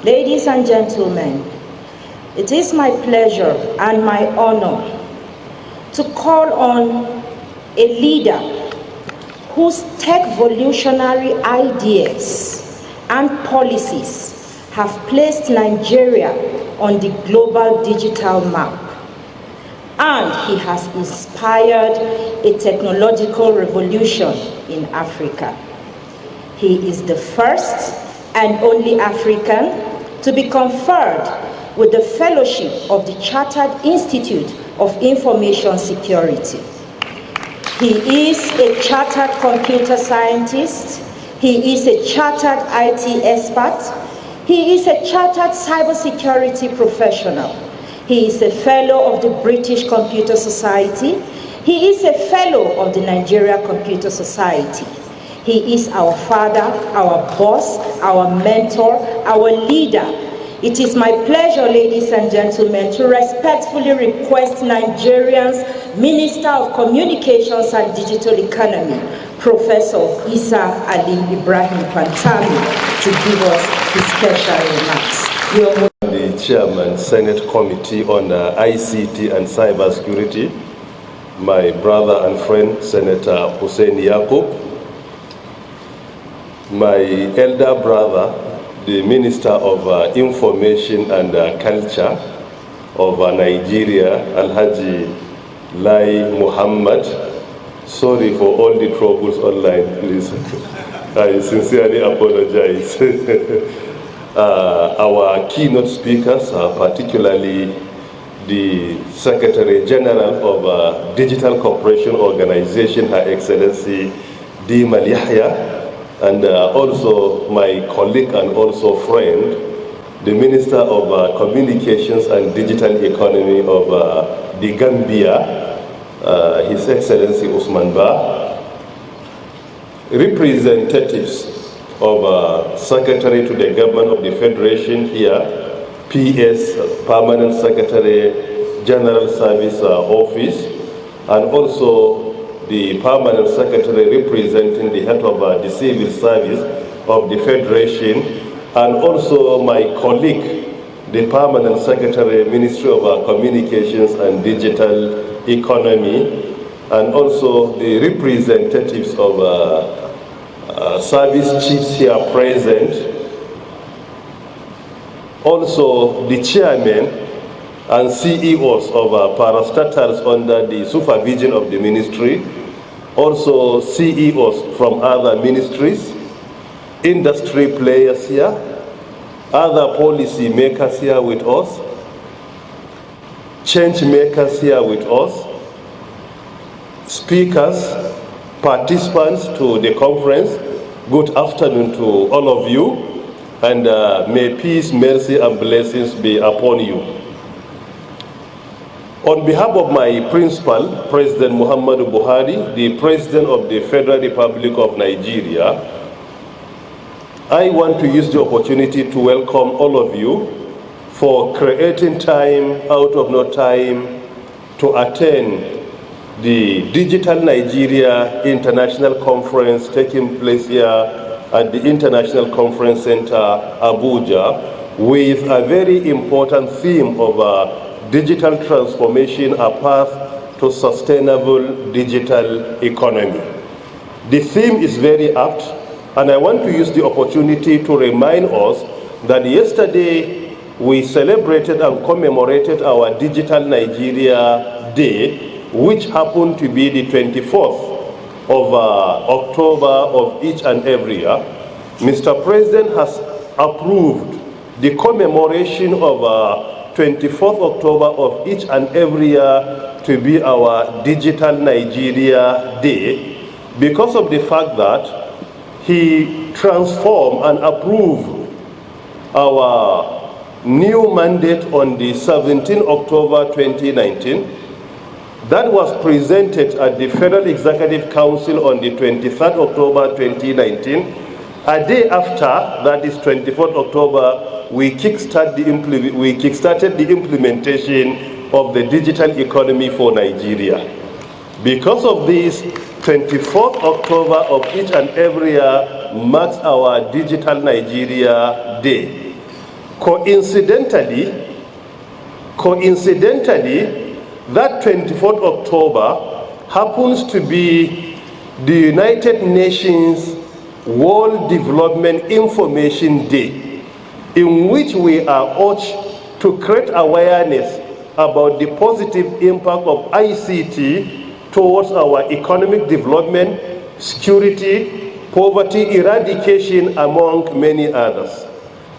Ladies and gentlemen, it is my pleasure and my honor to call on a leader whose tech-volutionary ideas and policies have placed Nigeria on the global digital map. And he has inspired a technological revolution in Africa. He is the first and only African to be conferred with the fellowship of the Chartered Institute of Information Security. He is a chartered computer scientist. He is a chartered IT expert. He is a chartered cybersecurity professional. He is a fellow of the British Computer Society. He is a fellow of the Nigeria Computer Society. He is our father, our boss, our mentor, our leader. It is my pleasure, ladies and gentlemen, to respectfully request Nigeria's Minister of Communications and Digital Economy, Professor Isa Ali Ibrahim Pantami, to give us his special remarks. The Chairman, Senate Committee on ICT and Cybersecurity, my brother and friend, Senator Hussein Yaqub, my elder brother, the Minister of Information and Culture of Nigeria, Alhaji Lai Muhammad. Sorry for all the troubles online, please. I sincerely apologize. Our keynote speakers, particularly the Secretary General of Digital Cooperation Organization, Her Excellency Dimal Yahya, and also my colleague and also friend, the Minister of Communications and Digital Economy of the Gambia, His Excellency Usman Ba, representatives of Secretary to the Government of the Federation here, PS, Permanent Secretary General Service Office, and also the Permanent Secretary representing the head of the Civil Service of the Federation, and also my colleague, the Permanent Secretary, Ministry of Communications and Digital Economy, and also the representatives of service chiefs here present, also the chairman and CEOs of parastatals under the supervision of the ministry, also CEOs from other ministries, industry players here, other policy makers here with us, change makers here with us, speakers, participants to the conference, good afternoon to all of you, and may peace, mercy, and blessings be upon you. On behalf of my principal, President Muhammadu Buhari, the President of the Federal Republic of Nigeria, I want to use the opportunity to welcome all of you for creating time out of no time to attend the Digital Nigeria International Conference taking place here at the International Conference Center, Abuja, with a very important theme of digital transformation, a path to sustainable digital economy. The theme is very apt, and I want to use the opportunity to remind us that yesterday we celebrated and commemorated our Digital Nigeria Day, which happened to be the 24th of October of each and every year. Mr. President has approved the commemoration of 24th October of each and every year to be our Digital Nigeria Day, because of the fact that he transformed and approved our new mandate on the 17th October 2019. That was presented at the Federal Executive Council on the 23rd October 2019. A day after, that is 24th October, we kickstarted the implementation of the digital economy for Nigeria. Because of this, 24th October of each and every year marks our Digital Nigeria Day. Coincidentally, that 24th October happens to be the United Nations World Development Information Day, in which we are urged to create awareness about the positive impact of ICT towards our economic development, security, poverty eradication, among many others.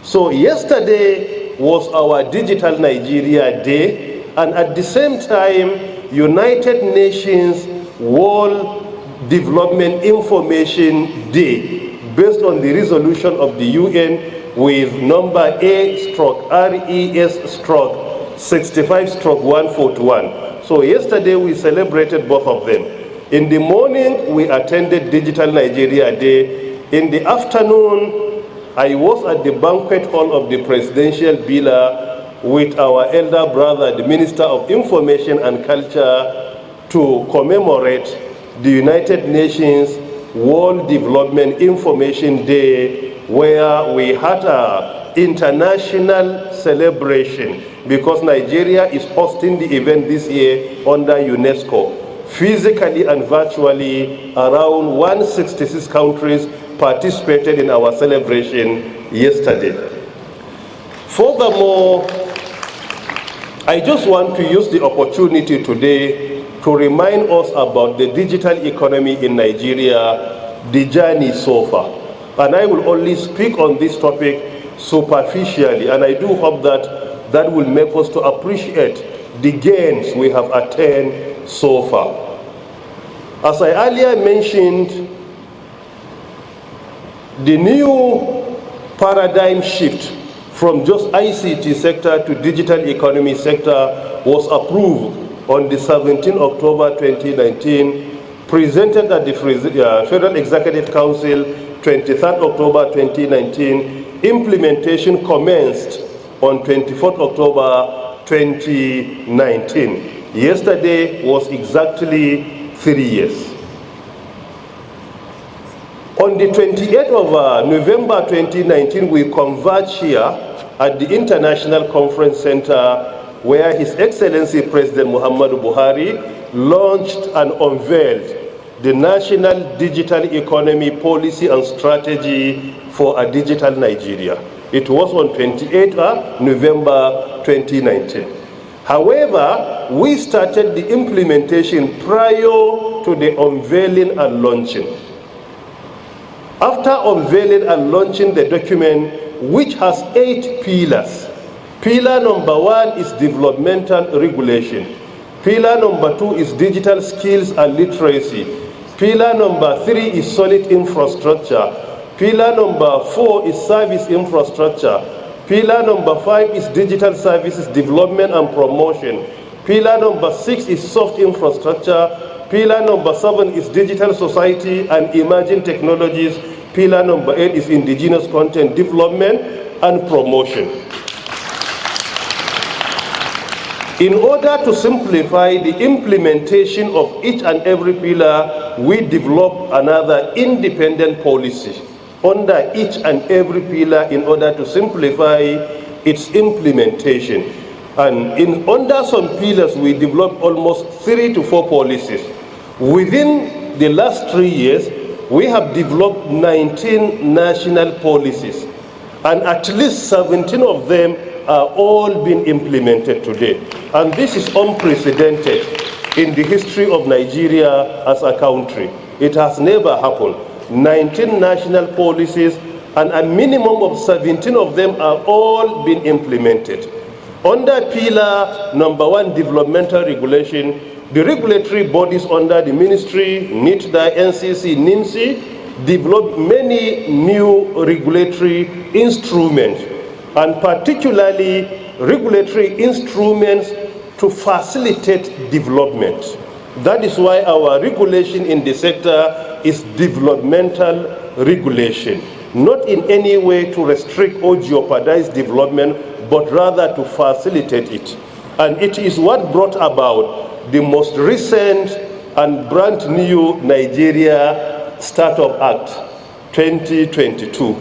So yesterday was our Digital Nigeria Day, and at the same time, United Nations World Development Information Day, based on the resolution of the UN with number A/RES/65/141. So yesterday we celebrated both of them. In the morning, we attended Digital Nigeria Day. In the afternoon, I was at the banquet hall of the Presidential Villa with our elder brother, the Minister of Information and Culture, to commemorate the United Nations World Development Information Day, where we had an international celebration because Nigeria is hosting the event this year under UNESCO. Physically and virtually, around 166 countries participated in our celebration yesterday. Furthermore, I just want to use the opportunity today to remind us about the digital economy in Nigeria, the journey so far. And I will only speak on this topic superficially, and I do hope that that will make us to appreciate the gains we have attained so far. As I earlier mentioned, the new paradigm shift from just ICT sector to digital economy sector was approved on the 17th October 2019, presented at the Federal Executive Council 23rd October 2019. Implementation commenced on 24th October 2019. Yesterday was exactly 3 years. On the 28th of November 2019, we converged here at the International Conference Center, where His Excellency President Muhammadu Buhari launched and unveiled the National Digital Economy Policy and Strategy for a Digital Nigeria. It was on 28th November 2019. However, we started the implementation prior to the unveiling and launching. After unveiling and launching the document, which has 8 pillars, pillar number 1 is developmental regulation. Pillar number 2 is digital skills and literacy. Pillar number 3 is solid infrastructure. Pillar number 4 is service infrastructure. Pillar number 5 is digital services development and promotion. Pillar number 6 is soft infrastructure. Pillar number 7 is digital society and emerging technologies. Pillar number 8 is indigenous content development and promotion. In order to simplify the implementation of each and every pillar, we developed another independent policy under each and every pillar in order to simplify its implementation. And under some pillars, we developed almost 3 to 4 policies. Within the last 3 years, we have developed 19 national policies, and at least 17 of them are all being implemented today. And this is unprecedented in the history of Nigeria as a country. It has never happened. 19 national policies, and a minimum of 17 of them are all being implemented. Under pillar number 1, developmental regulation, the regulatory bodies under the ministry, NITDA, NCC, NIMSI, developed many new regulatory instruments, and particularly regulatory instruments to facilitate development. That is why our regulation in the sector is developmental regulation, not in any way to restrict or jeopardize development, but rather to facilitate it. And it is what brought about the most recent and brand new Nigeria Startup Act 2022.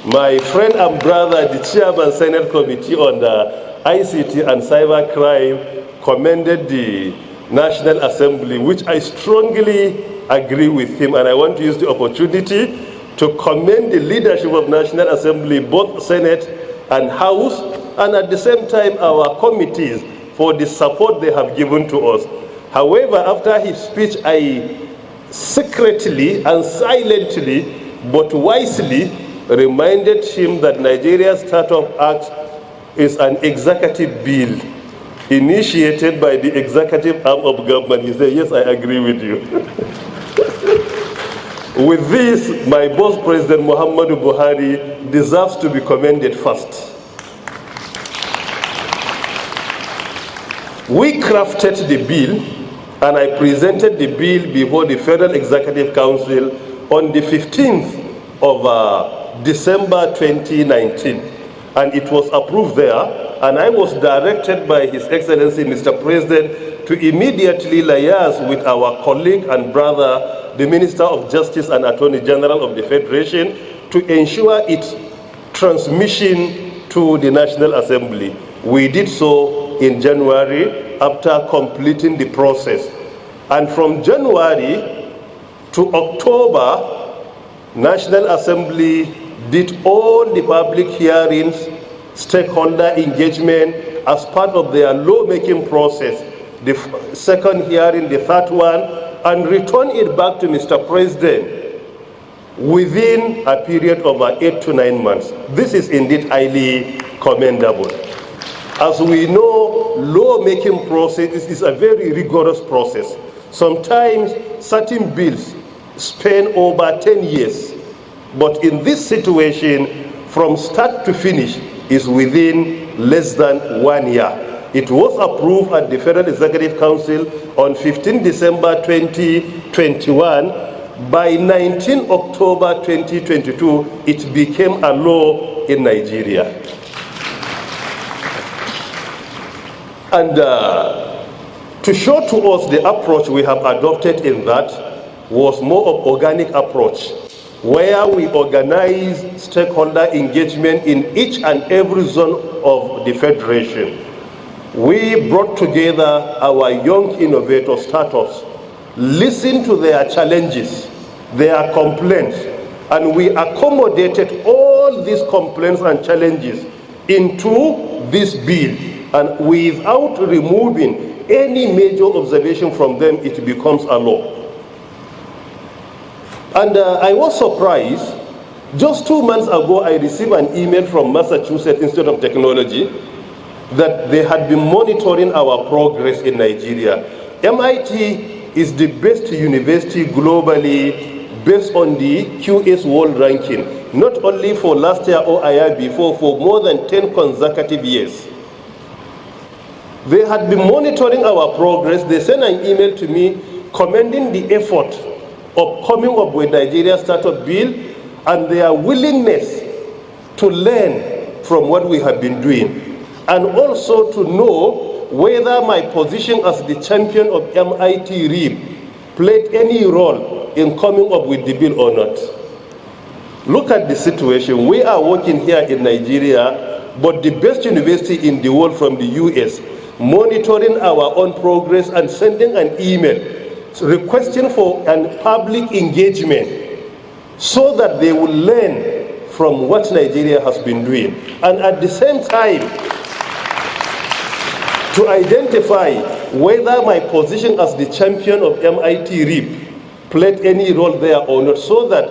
My friend and brother, the Chairman Senate Committee on the ICT and Cybercrime, commended the National Assembly, which I strongly agree with him, and I want to use the opportunity to commend the leadership of National Assembly, both Senate and House, and at the same time our committees for the support they have given to us. However, after his speech, I secretly and silently but wisely reminded him that Nigeria's Startup Act is an executive bill initiated by the executive arm of government. He said, yes, I agree with you. With this, my boss, President Muhammadu Buhari, deserves to be commended first. We crafted the bill, and I presented the bill before the Federal Executive Council on the 15th of December 2019, and it was approved there, and I was directed by His Excellency Mr. President to immediately liaise with our colleague and brother, the Minister of Justice and Attorney General of the Federation, to ensure its transmission to the National Assembly. We did so in January after completing the process. And from January to October, National Assembly did all the public hearings, stakeholder engagement as part of their lawmaking process. The second hearing, the third one, and return it back to Mr. President within a period of 8 to 9 months. This is indeed highly commendable. As we know, lawmaking process is a very rigorous process. Sometimes certain bills span over 10 years, but in this situation, from start to finish is within less than 1 year. It was approved at the Federal Executive Council on 15 December 2021. By 19 October 2022, it became a law in Nigeria. And to show to us the approach we have adopted in that was more of organic approach, where we organize stakeholder engagement in each and every zone of the Federation. We brought together our young innovator startups, listened to their challenges, their complaints, and we accommodated all these complaints and challenges into this bill. And without removing any major observation from them, it becomes a law. And I was surprised. Just 2 months ago, I received an email from Massachusetts Institute of Technology that they had been monitoring our progress in Nigeria. MIT is the best university globally based on the QS World Ranking, not only for last year or a year before, for more than 10 consecutive years. They had been monitoring our progress. They sent an email to me commending the effort of coming up with Nigeria's startup bill and their willingness to learn from what we have been doing, and also to know whether my position as the champion of MIT RIP played any role in coming up with the bill or not. Look at the situation. We are working here in Nigeria, but the best university in the world from the US, monitoring our own progress and sending an email requesting for a public engagement so that they will learn from what Nigeria has been doing. And at the same time, to identify whether my position as the champion of MIT RIP played any role there or not, so that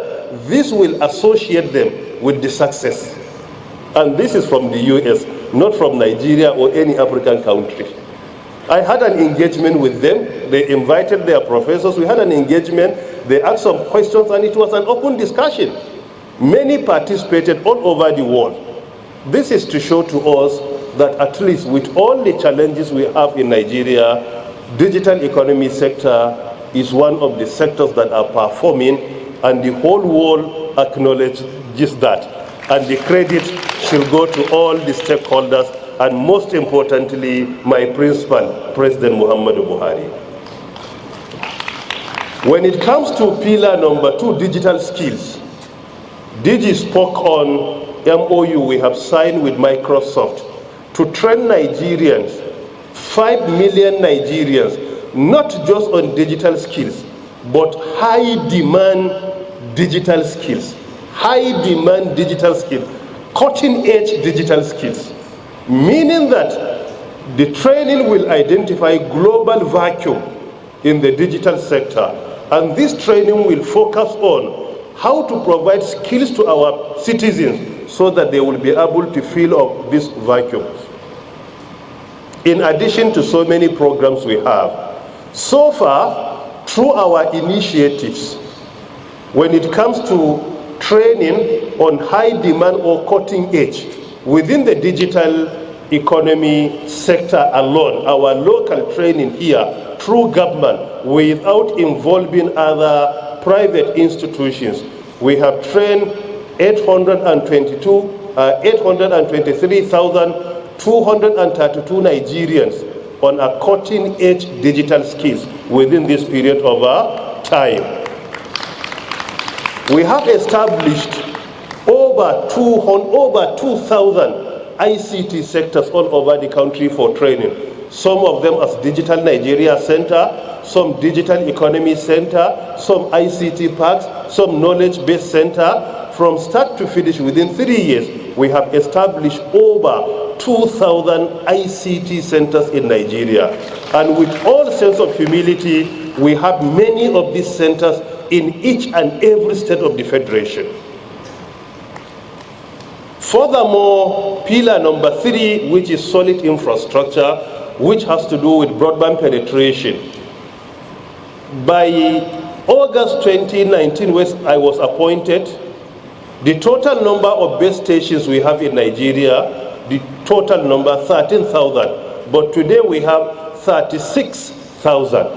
this will associate them with the success. And this is from the US, not from Nigeria or any African country. I had an engagement with them. They invited their professors. We had an engagement. They asked some questions, and it was an open discussion. Many participated all over the world. This is to show to us that at least with all the challenges we have in Nigeria, digital economy sector is one of the sectors that are performing, and the whole world acknowledges that. And the credit should go to all the stakeholders, and most importantly, my principal, President Muhammadu Buhari. When it comes to pillar number 2, digital skills, DG spoke on MOU we have signed with Microsoft to train Nigerians, 5 million Nigerians, not just on digital skills, but high demand digital skills, cutting edge digital skills, meaning that the training will identify global vacuum in the digital sector, and this training will focus on how to provide skills to our citizens so that they will be able to fill up this vacuum. In addition to so many programs we have, so far, through our initiatives, when it comes to training on high demand or cutting edge within the digital economy sector alone, our local training here through government without involving other private institutions, we have trained 823,232 Nigerians on a cutting edge digital skills within this period of time. We have established over 2,000 ICT sectors all over the country for training. Some of them as Digital Nigeria Center, some Digital Economy Center, some ICT parks, some knowledge-based center. From start to finish, within 3 years, we have established over 2,000 ICT centers in Nigeria. And with all sense of humility, we have many of these centers in each and every state of the Federation. Furthermore, pillar number 3, which is solid infrastructure, which has to do with broadband penetration. By August 2019, when I was appointed, the total number of base stations we have in Nigeria, the total number 13,000, but today we have 36,000.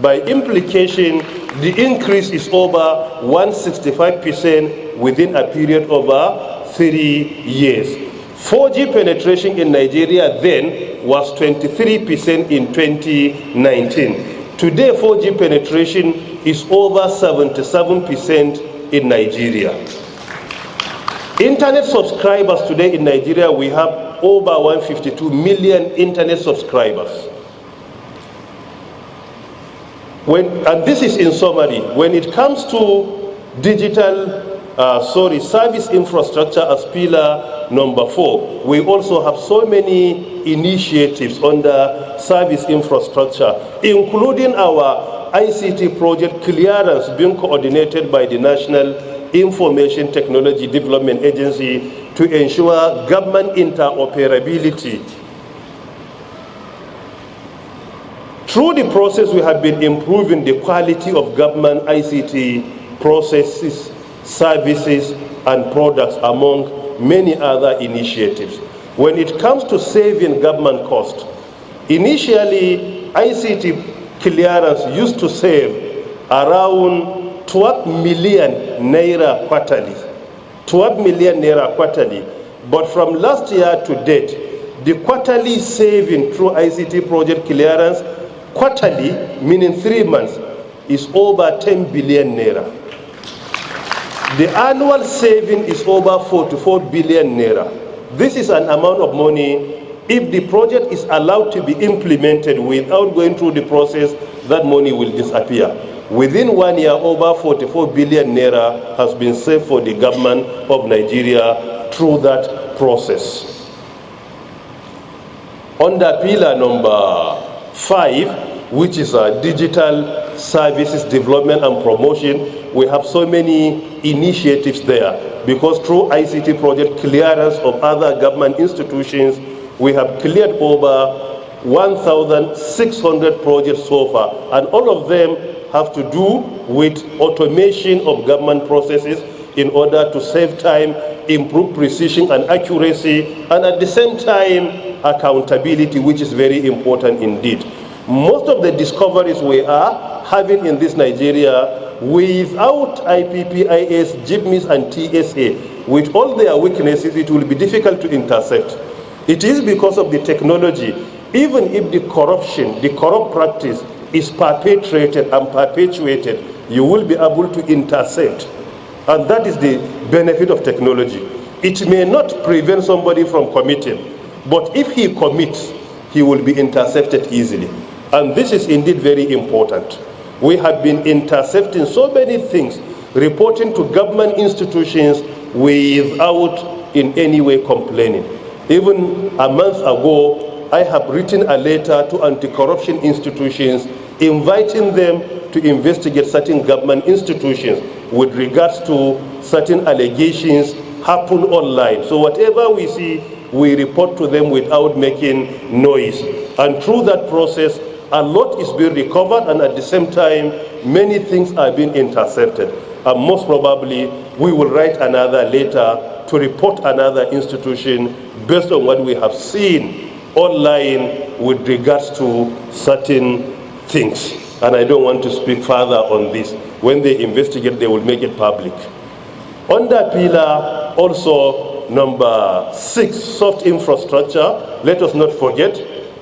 By implication, the increase is over 165% within a period of 3 years. 4G penetration in Nigeria then was 23% in 2019. Today, 4G penetration is over 77% in Nigeria. Internet subscribers today in Nigeria, we have over 152 million internet subscribers. And this is in summary. When it comes to digital service infrastructure as pillar number 4, we also have so many initiatives under service infrastructure, including our ICT project clearance being coordinated by the National Information Technology Development Agency to ensure government interoperability. Through the process, we have been improving the quality of government ICT processes, services, and products, among many other initiatives. When it comes to saving government costs, initially ICT clearance used to save around 12 million naira quarterly. 12 million naira quarterly. But from last year to date, the quarterly saving through ICT project clearance, quarterly, meaning 3 months, is over 10 billion naira. The annual saving is over 44 billion naira. This is an amount of money. If the project is allowed to be implemented without going through the process, that money will disappear. Within 1 year, over 44 billion naira has been saved for the government of Nigeria through that process. Under pillar number 5, which is digital services development and promotion, we have so many initiatives there, because through ICT project clearance of other government institutions, we have cleared over 1,600 projects so far, and all of them have to do with automation of government processes in order to save time, improve precision and accuracy, and at the same time, accountability, which is very important indeed. Most of the discoveries we are having in this Nigeria, without IPPIS, GIPMIS, and TSA, with all their weaknesses, it will be difficult to intercept. It is because of the technology. Even if the corruption, the corrupt practice is perpetrated and perpetuated, you will be able to intercept. And that is the benefit of technology. It may not prevent somebody from committing, but if he commits, he will be intercepted easily. And this is indeed very important. We have been intercepting so many things, reporting to government institutions without in any way complaining. Even a month ago, I have written a letter to anti-corruption institutions inviting them to investigate certain government institutions with regards to certain allegations happen online. So whatever we see, we report to them without making noise. And through that process, a lot is being recovered, and at the same time, many things are being intercepted. And most probably, we will write another letter to report another institution based on what we have seen online with regards to certain things. And I don't want to speak further on this. When they investigate, they will make it public. Under pillar, also number 6, soft infrastructure, let us not forget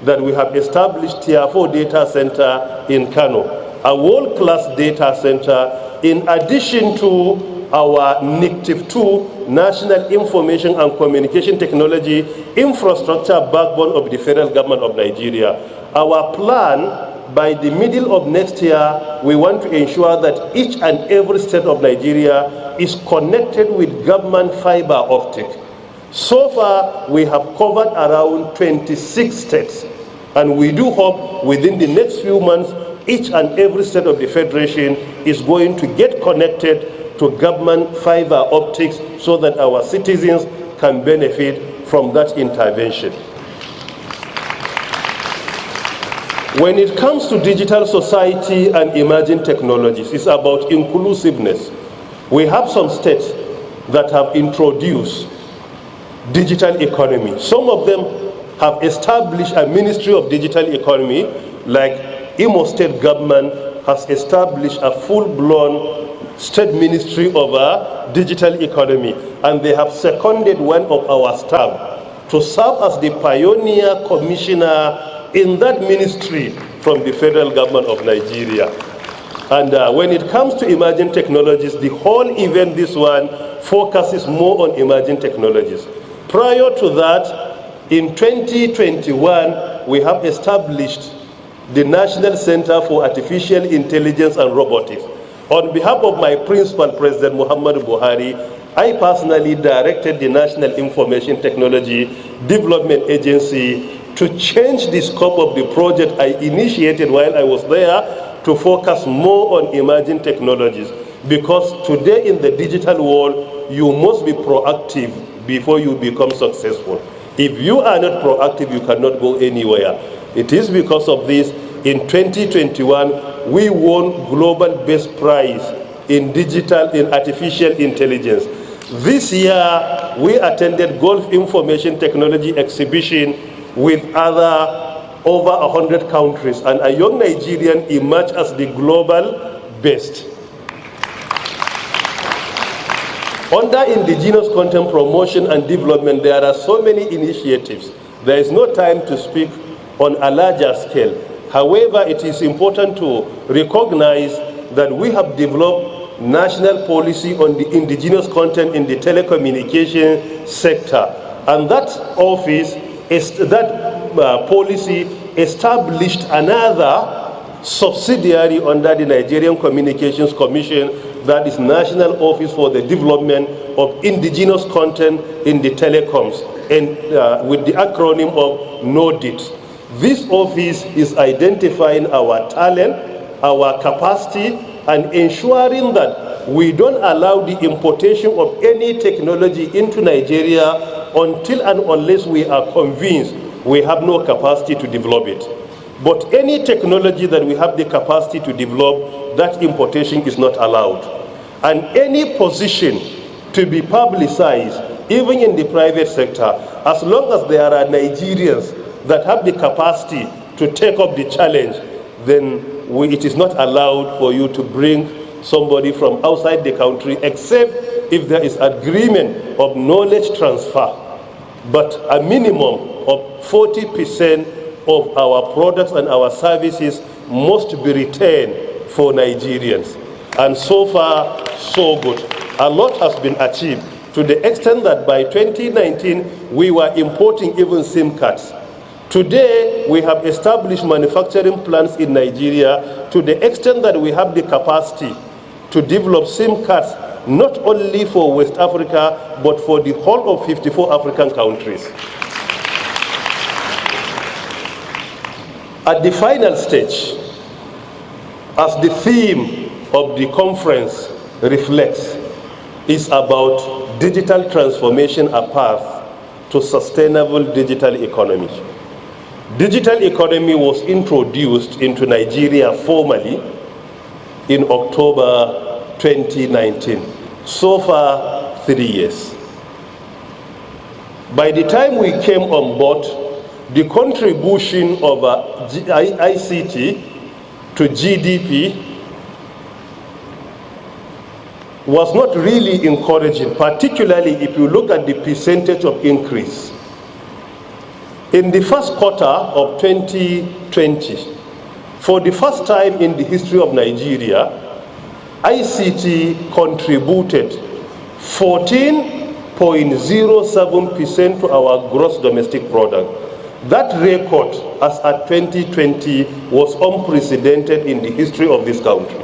that we have established Tier 4 data center in Kano, a world-class data center, in addition to our NICTIV2, National Information and Communication Technology infrastructure backbone of the federal government of Nigeria. Our plan, by the middle of next year, we want to ensure that each and every state of Nigeria is connected with government fiber optic. So far, we have covered around 26 states, and we do hope within the next few months, each and every state of the Federation is going to get connected to government fiber optics so that our citizens can benefit from that intervention. When it comes to digital society and emerging technologies, it's about inclusiveness. We have some states that have introduced digital economy. Some of them have established a Ministry of Digital Economy, like Imo State government has established a full-blown state ministry of digital economy, and they have seconded one of our staff to serve as the pioneer commissioner in that ministry from the federal government of Nigeria. And when it comes to emerging technologies, the whole event, this one, focuses more on emerging technologies. Prior to that, in 2021, we have established the National Center for Artificial Intelligence and Robotics. On behalf of my principal, President Muhammadu Buhari, I personally directed the National Information Technology Development Agency to change the scope of the project I initiated while I was there to focus more on emerging technologies. Because today in the digital world, you must be proactive before you become successful. If you are not proactive, you cannot go anywhere. It is because of this, in 2021, we won Global Best Prize in artificial intelligence. This year, we attended Gulf Information Technology Exhibition with over 100 countries, and a young Nigerian emerged as the global best. Under indigenous content promotion and development, there are so many initiatives. There is no time to speak on a larger scale. However, it is important to recognize that we have developed national policy on the indigenous content in the telecommunication sector. And that office, policy established another subsidiary under the Nigerian Communications Commission, that is National Office for the Development of Indigenous Content in the Telecoms, and with the acronym of NODIT. This office is identifying our talent, our capacity, and ensuring that we don't allow the importation of any technology into Nigeria until and unless we are convinced we have no capacity to develop it. But any technology that we have the capacity to develop, that importation is not allowed. And any position to be publicized, even in the private sector, as long as there are Nigerians that have the capacity to take up the challenge, then it is not allowed for you to bring somebody from outside the country, except if there is agreement of knowledge transfer. But a minimum of 40% of our products and our services must be retained for Nigerians. And so far, so good. a lot has been achieved to the extent that by 2019, we were importing even SIM cards. Today, we have established manufacturing plants in Nigeria to the extent that we have the capacity to develop SIM cards not only for West Africa, but for the whole of 54 African countries. At the final stage, as the theme of the conference reflects, is about digital transformation, a path to sustainable digital economy. Digital economy was introduced into Nigeria formally in October 2019. So far, 3 years. By the time we came on board, the contribution of ICT to GDP was not really encouraging, particularly if you look at the percentage of increase. In the first quarter of 2020, for the first time in the history of Nigeria, ICT contributed 14.07% to our gross domestic product. That record, as at 2020, was unprecedented in the history of this country.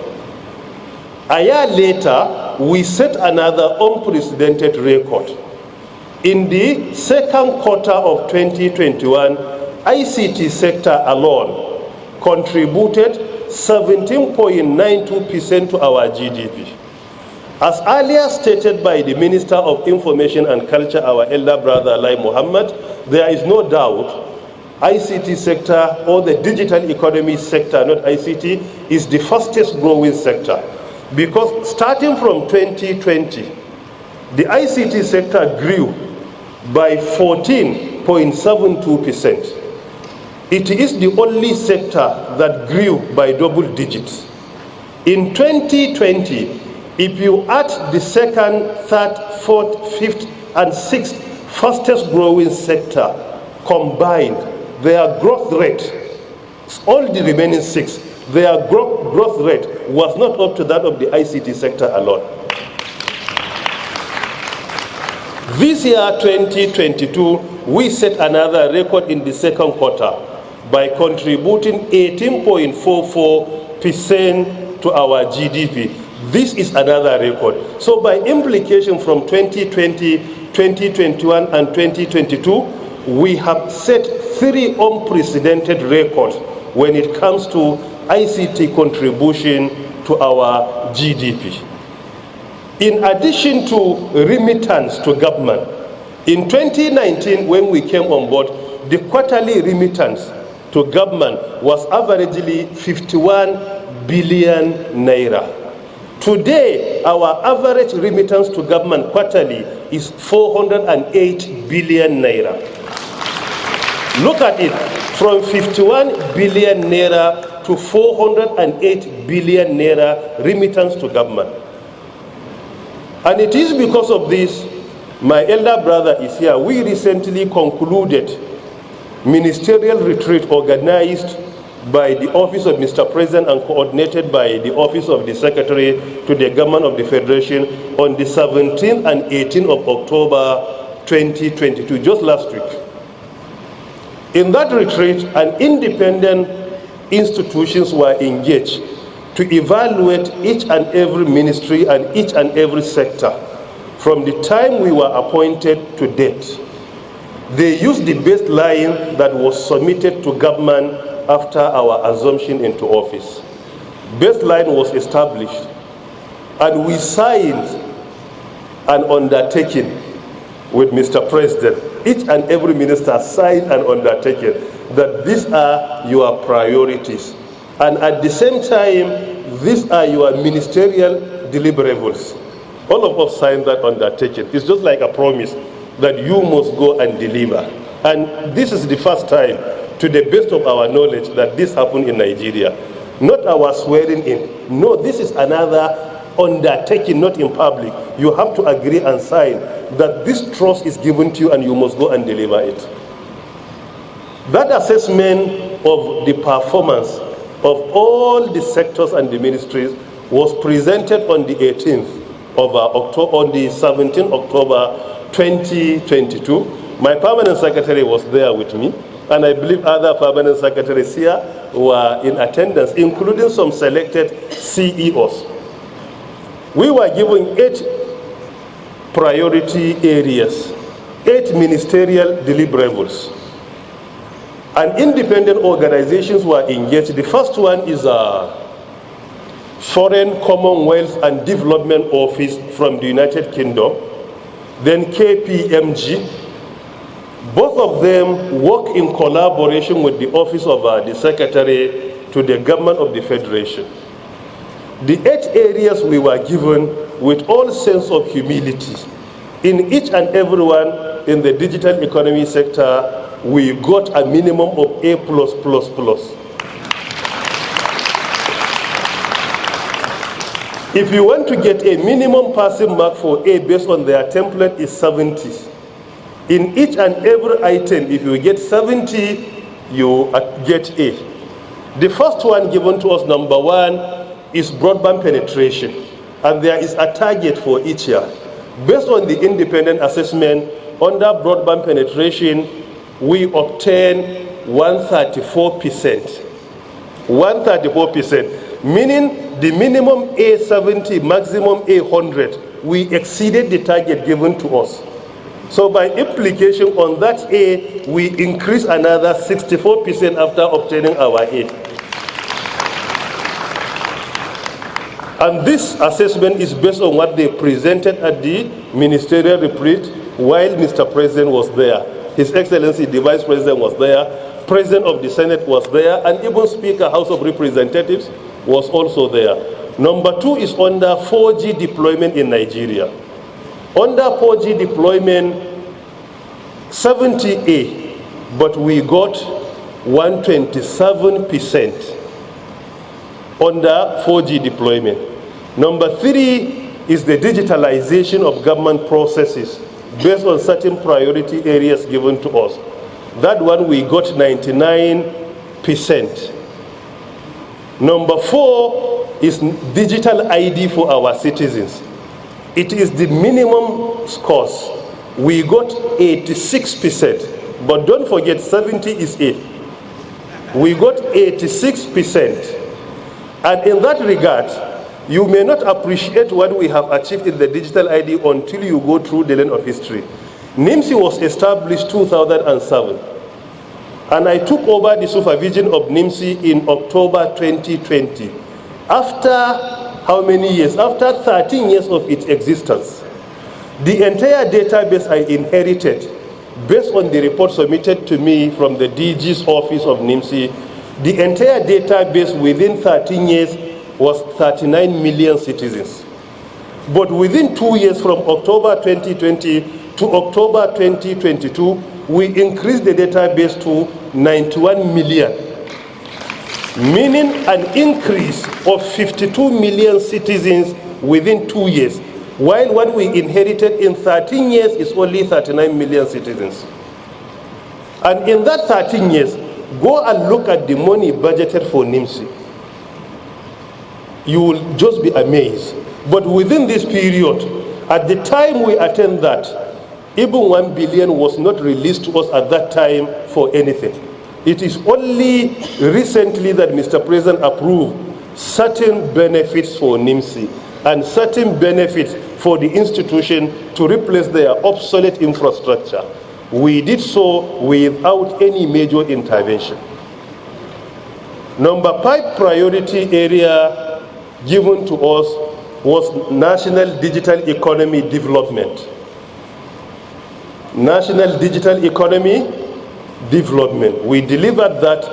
A year later, we set another unprecedented record. In the second quarter of 2021, ICT sector alone contributed 17.92% to our GDP. As earlier stated by the Minister of Information and Culture, our elder brother Lai Mohammed, there is no doubt ICT sector, or the digital economy sector, not ICT, is the fastest growing sector. Because starting from 2020, the ICT sector grew by 14.72%. It is the only sector that grew by double digits. In 2020, if you add the second, third, fourth, fifth, and sixth fastest growing sector combined, their growth rate, all the remaining six, their growth rate was not up to that of the ICT sector alone. This year, 2022, we set another record in the second quarter by contributing 18.44% to our GDP. This is another record. So by implication, from 2020, 2021, and 2022, we have set 3 unprecedented records when it comes to ICT contribution to our GDP. In addition to remittance to government, in 2019, when we came on board, the quarterly remittance to government was averagely 51 billion naira. Today, our average remittance to government quarterly is 408 billion naira. Look at it, from 51 billion naira to 408 billion naira remittance to government. And it is because of this, my elder brother is here. We recently concluded ministerial retreat organized by the Office of Mr. President and coordinated by the Office of the Secretary to the Government of the Federation on the 17th and 18th of October 2022, just last week. In that retreat, an independent institutions were engaged to evaluate each and every ministry and each and every sector from the time we were appointed to date. They used the baseline that was submitted to government after our assumption into office. Baseline was established, and we signed an undertaking with Mr. President. Each and every minister signed an undertaking that these are your priorities. And at the same time, these are your ministerial deliverables. All of us signed that undertaking. It's just like a promise that you must go and deliver. And this is the first time, to the best of our knowledge, that this happened in Nigeria. Not our swearing in. No, this is another undertaking, not in public. You have to agree and sign that this trust is given to you and you must go and deliver it. That assessment of the performance of all the sectors and the ministries was presented on the 18th on the 17th October 2022. My permanent secretary was there with me, and I believe other permanent secretaries here were in attendance, including some selected CEOs. We were given 8 priority areas, 8 ministerial deliverables. And independent organizations were engaged. The first one is a Foreign Commonwealth and Development Office from the United Kingdom, then KPMG. Both of them work in collaboration with the Office of the Secretary to the Government of the Federation. The 8 areas we were given with all sense of humility. In each and every one in the digital economy sector, we got a minimum of A+++. If you want to get a minimum passing mark for A based on their template is 70. In each and every item, if you get 70, you get A. The first one given to us, number 1, is broadband penetration. And there is a target for each year. Based on the independent assessment, under broadband penetration, we obtain 134%. 134%, meaning the minimum A70, maximum A100, we exceeded the target given to us. So by implication on that A, we increase another 64% after obtaining our A. And this assessment is based on what they presented at the ministerial retreat while Mr. President was there. His Excellency, the Vice President was there, President of the Senate was there, and even Speaker, House of Representatives was also there. Number 2 is under 4G deployment in Nigeria. Under 4G deployment, 70A, but we got 127% under 4G deployment. Number 3 is the digitalization of government processes based on certain priority areas given to us. That one we got 99%. Number 4 is digital ID for our citizens. It is the minimum scores. We got 86%, but don't forget 70 is 8. We got 86%. And in that regard, you may not appreciate what we have achieved in the digital ID until you go through the lane of history. NIMSI was established 2007, and I took over the supervision of NIMSI in October 2020. After how many years? After 13 years of its existence. The entire database I inherited, based on the report submitted to me from the DG's office of NIMSI, the entire database within 13 years was 39 million citizens. But within 2 years, from October 2020 to October 2022, we increased the database to 91 million, meaning an increase of 52 million citizens within 2 years, while what we inherited in 13 years is only 39 million citizens. And in that 13 years, go and look at the money budgeted for NIMSI. You will just be amazed. But within this period, at the time we attend that, even 1 billion was not released to us at that time for anything. It is only recently that Mr. President approved certain benefits for NIMSI and certain benefits for the institution to replace their obsolete infrastructure. We did so without any major intervention. Number 5 priority area given to us was national digital economy development. National digital economy development. We delivered that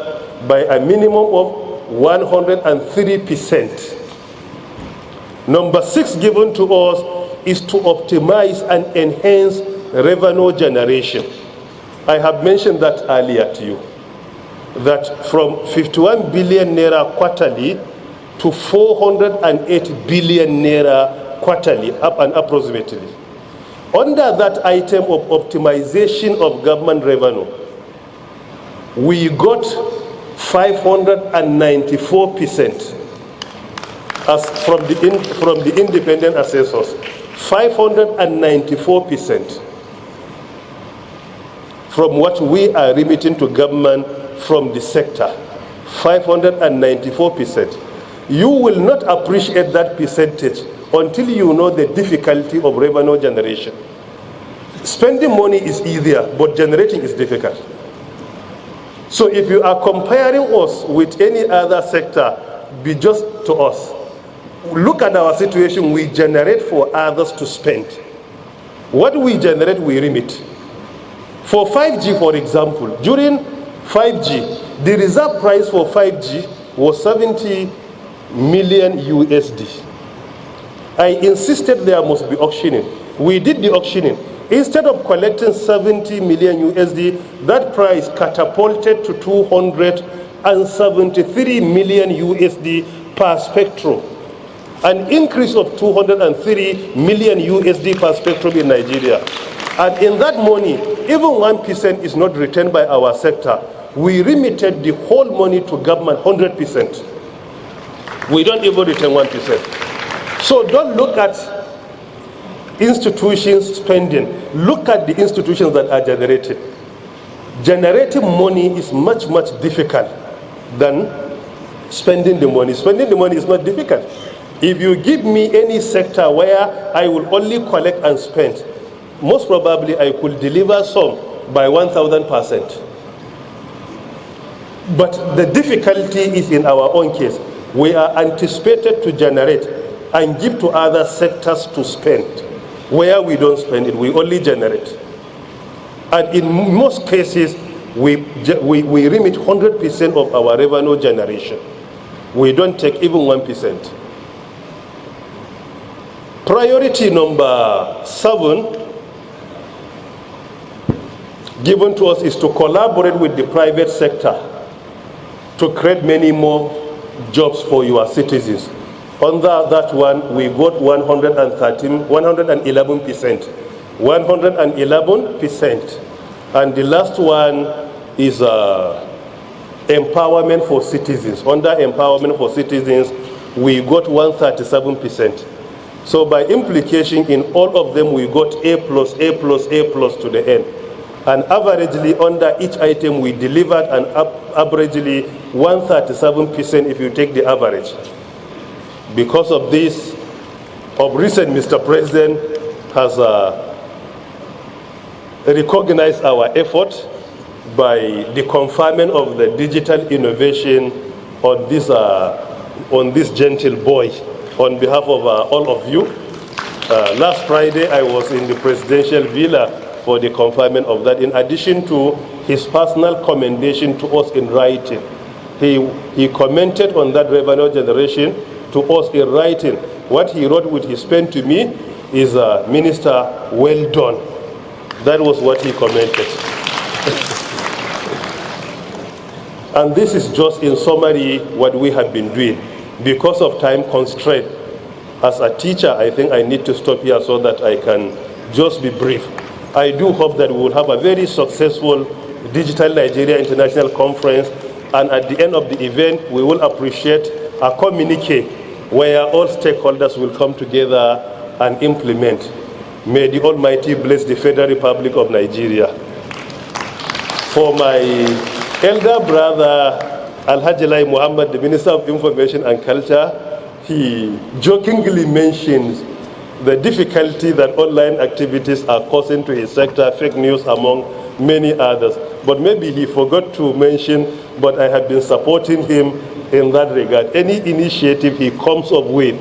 by a minimum of 103%. Number 6 given to us is to optimize and enhance revenue generation. I have mentioned that earlier to you, that from 51 billion naira quarterly to 408 billion naira quarterly, up and approximately. Under that item of optimization of government revenue, we got 594% as from the independent assessors. 594% from what we are remitting to government from the sector. 594%. You will not appreciate that percentage until you know the difficulty of revenue generation. Spending money is easier, but generating is difficult. So if you are comparing us with any other sector, be just to us. Look at our situation. We generate for others to spend. What we generate, we remit. For 5G, for example, during 5G, the reserve price for 5G was 70 million USD. I insisted there must be auctioning. We did the auctioning. Instead of collecting 70 million USD, that price catapulted to 273 million USD per spectrum. An increase of 203 million USD per spectrum in Nigeria. And in that money, even 1% is not retained by our sector. We remitted the whole money to government 100%. We don't even retain 1%. So don't look at institutions spending. Look at the institutions that are generated. Generating money is much, much difficult than spending the money. Spending the money is not difficult. If you give me any sector where I will only collect and spend, most probably I could deliver some by 1,000%. But the difficulty is in our own case. We are anticipated to generate and give to other sectors to spend. Where we don't spend it, we only generate. And in most cases, we remit 100% of our revenue generation. We don't take even 1%. Priority number 7 given to us is to collaborate with the private sector to create many more jobs for your citizens. Under that one, we got 111%. 111%. And the last one is empowerment for citizens. Under empowerment for citizens, we got 137%. So by implication, in all of them, we got A+, A+, A+ to the end. And averagely, under each item, we delivered an averagely 137% if you take the average. Because of this, of recent, Mr. President has recognized our effort by the conferment of the digital innovation on this gentle boy on behalf of all of you. Last Friday, I was in the presidential villa for the conferment of that, in addition to his personal commendation to us in writing. He commented on that revenue generation to us in writing. What he wrote with his pen to me is, Minister, well done. That was what he commented. And this is just in summary what we have been doing. Because of time constraint, as a teacher, I think I need to stop here so that I can just be brief. I do hope that we will have a very successful Digital Nigeria International Conference, and at the end of the event, we will appreciate a communique where all stakeholders will come together and implement. May the Almighty bless the Federal Republic of Nigeria. For my elder brother, Alhaji Lai Muhammad, the Minister of Information and Culture, he jokingly mentions the difficulty that online activities are causing to his sector, fake news among many others. But maybe he forgot to mention, but I have been supporting him in that regard. Any initiative he comes up with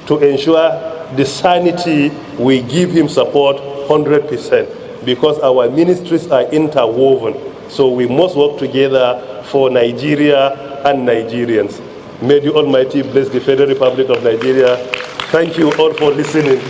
to ensure the sanity, we give him support 100%, because our ministries are interwoven. So we must work together for Nigeria and Nigerians. May the Almighty bless the Federal Republic of Nigeria. Thank you all for listening.